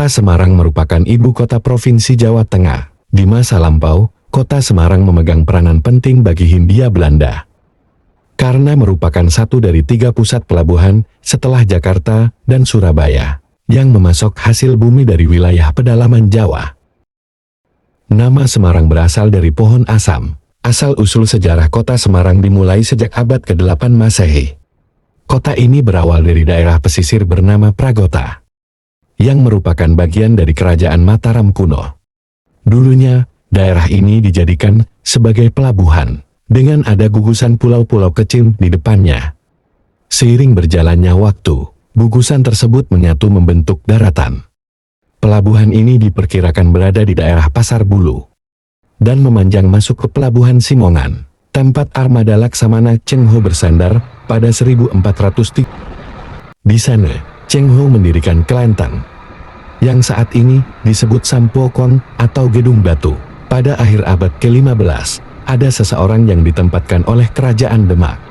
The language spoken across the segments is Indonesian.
Kota Semarang merupakan ibu kota Provinsi Jawa Tengah. Di masa lampau, Kota Semarang memegang peranan penting bagi Hindia Belanda. Karena merupakan satu dari 3 pusat pelabuhan setelah Jakarta dan Surabaya, yang memasok hasil bumi dari wilayah pedalaman Jawa. Nama Semarang berasal dari pohon asam. Asal-usul sejarah Kota Semarang dimulai sejak abad ke-8 Masehi. Kota ini berawal dari daerah pesisir bernama Pragota, yang merupakan bagian dari Kerajaan Mataram kuno. Dulunya, daerah ini dijadikan sebagai pelabuhan, dengan ada gugusan pulau-pulau kecil di depannya. Seiring berjalannya waktu, gugusan tersebut menyatu membentuk daratan. Pelabuhan ini diperkirakan berada di daerah Pasar Bulu, dan memanjang masuk ke Pelabuhan Simongan, tempat armada Laksamana Cheng Ho bersandar pada 1400. Di sana, Cheng Ho mendirikan kelenteng, yang saat ini disebut Sampokong atau Gedung Batu. Pada akhir abad ke-15, ada seseorang yang ditempatkan oleh Kerajaan Demak.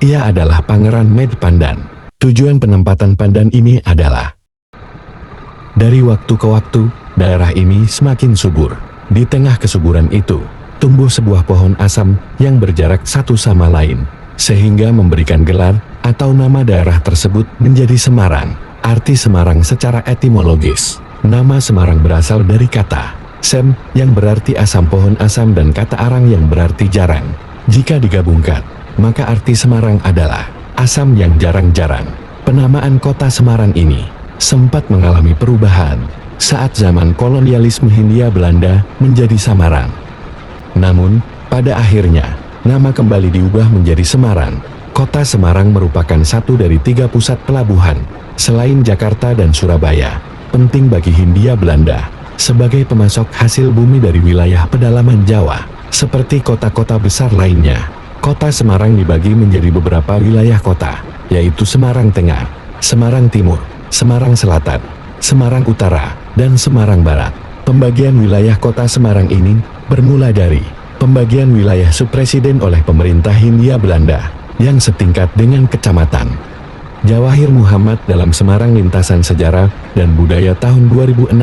Ia adalah Pangeran Med Pandan. Tujuan penempatan Pandan ini adalah, dari waktu ke waktu, daerah ini semakin subur. Di tengah kesuburan itu, tumbuh sebuah pohon asam yang berjarak satu sama lain, sehingga memberikan gelar atau nama daerah tersebut menjadi Semarang. Arti Semarang secara etimologis, nama Semarang berasal dari kata sem yang berarti asam pohon asam dan kata arang yang berarti jarang. Jika digabungkan, maka arti Semarang adalah asam yang jarang-jarang. Penamaan kota Semarang ini sempat mengalami perubahan saat zaman kolonialisme Hindia Belanda menjadi Samarang. Namun, pada akhirnya, nama kembali diubah menjadi Semarang. Kota Semarang merupakan satu dari 3 pusat pelabuhan, selain Jakarta dan Surabaya, penting bagi Hindia Belanda, sebagai pemasok hasil bumi dari wilayah pedalaman Jawa. Seperti kota-kota besar lainnya, Kota Semarang dibagi menjadi beberapa wilayah kota, yaitu Semarang Tengah, Semarang Timur, Semarang Selatan, Semarang Utara, dan Semarang Barat. Pembagian wilayah kota Semarang ini bermula dari pembagian wilayah subpresiden oleh pemerintah Hindia Belanda, yang setingkat dengan kecamatan. Jawahir Muhammad dalam Semarang Lintasan Sejarah dan Budaya tahun 2016,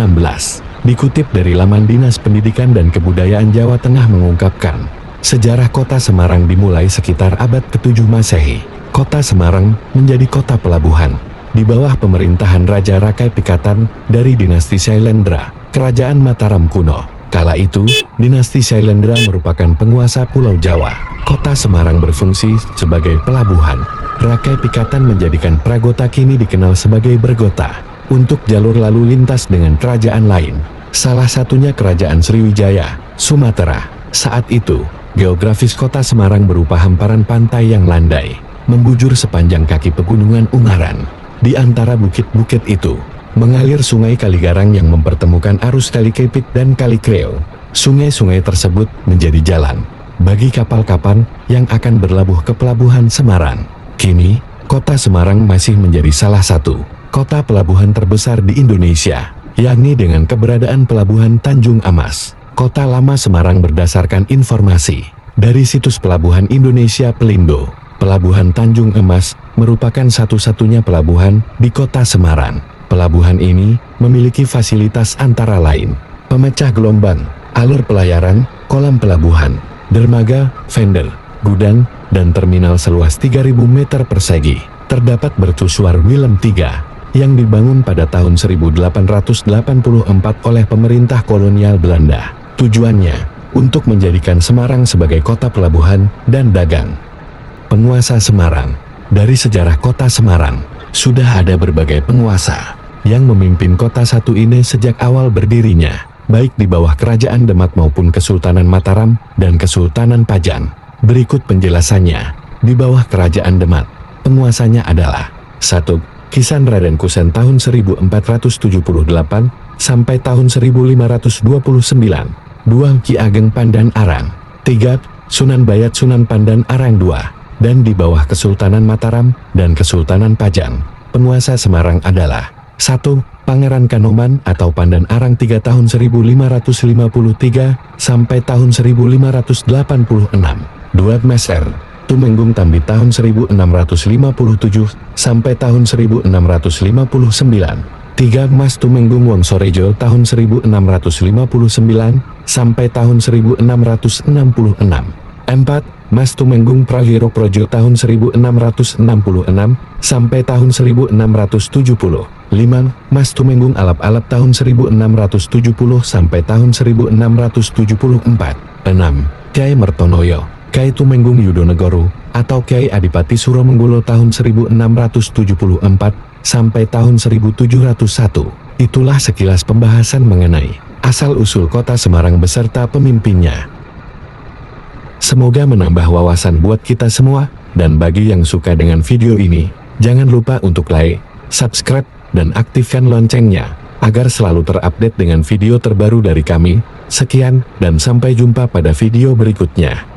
dikutip dari laman Dinas Pendidikan dan Kebudayaan Jawa Tengah mengungkapkan, sejarah kota Semarang dimulai sekitar abad ke-7 Masehi. Kota Semarang menjadi kota pelabuhan di bawah pemerintahan Raja Rakai Pikatan dari dinasti Sailendra, Kerajaan Mataram kuno. Kala itu, dinasti Sailendra merupakan penguasa Pulau Jawa. Kota Semarang berfungsi sebagai pelabuhan. Rakai Pikatan menjadikan Pragota kini dikenal sebagai Bergota, untuk jalur lalu lintas dengan kerajaan lain. Salah satunya Kerajaan Sriwijaya, Sumatera. Saat itu, geografis kota Semarang berupa hamparan pantai yang landai, membujur sepanjang kaki pegunungan Ungaran. Di antara bukit-bukit itu, mengalir sungai Kaligarang yang mempertemukan arus Kali Keripik dan Kali Kreo. Sungai-sungai tersebut menjadi jalan bagi kapal-kapal yang akan berlabuh ke Pelabuhan Semarang. Kini, kota Semarang masih menjadi salah satu kota pelabuhan terbesar di Indonesia, yakni dengan keberadaan Pelabuhan Tanjung Amas. Kota Lama Semarang berdasarkan informasi dari situs Pelabuhan Indonesia Pelindo, Pelabuhan Tanjung Emas merupakan satu-satunya pelabuhan di kota Semarang. Pelabuhan ini memiliki fasilitas antara lain pemecah gelombang, alur pelayaran, kolam pelabuhan, dermaga, vendor, gudang, dan terminal seluas 3.000 meter persegi. Terdapat mercusuar Willem III yang dibangun pada tahun 1884 oleh pemerintah kolonial Belanda. Tujuannya untuk menjadikan Semarang sebagai kota pelabuhan dan dagang. Penguasa Semarang. Dari sejarah kota Semarang, sudah ada berbagai penguasa yang memimpin kota satu ini sejak awal berdirinya, baik di bawah Kerajaan Demak maupun Kesultanan Mataram dan Kesultanan Pajang. Berikut penjelasannya. Di bawah Kerajaan Demak, penguasanya adalah 1. Kisan Raden Kusen tahun 1478 sampai tahun 1529. 2. Ki Ageng Pandan Arang. 3. Sunan Bayat Sunan Pandan Arang II. Dan di bawah Kesultanan Mataram dan Kesultanan Pajang, penguasa Semarang adalah 1. Pangeran Kanoman atau Pandan Arang III tahun 1553 sampai tahun 1586. 2. Meser Tumenggung Tambi tahun 1657 sampai tahun 1659. 3. Mas Tumenggung Wongsorejo tahun 1659 sampai tahun 1666. 4. Mas Tumenggung Prawiro Projo tahun 1666 sampai tahun 1670. 5. Mas Tumenggung Alap-Alap tahun 1670 sampai tahun 1674. 6. Kyai Mertonoyo, Kyai Tumenggung Yudonegoro, atau Kyai Adipati Suromenggulo tahun 1674 sampai tahun 1701. Itulah sekilas pembahasan mengenai asal-usul kota Semarang beserta pemimpinnya. Semoga menambah wawasan buat kita semua, dan bagi yang suka dengan video ini, jangan lupa untuk like, subscribe, dan aktifkan loncengnya, agar selalu terupdate dengan video terbaru dari kami. Sekian, dan sampai jumpa pada video berikutnya.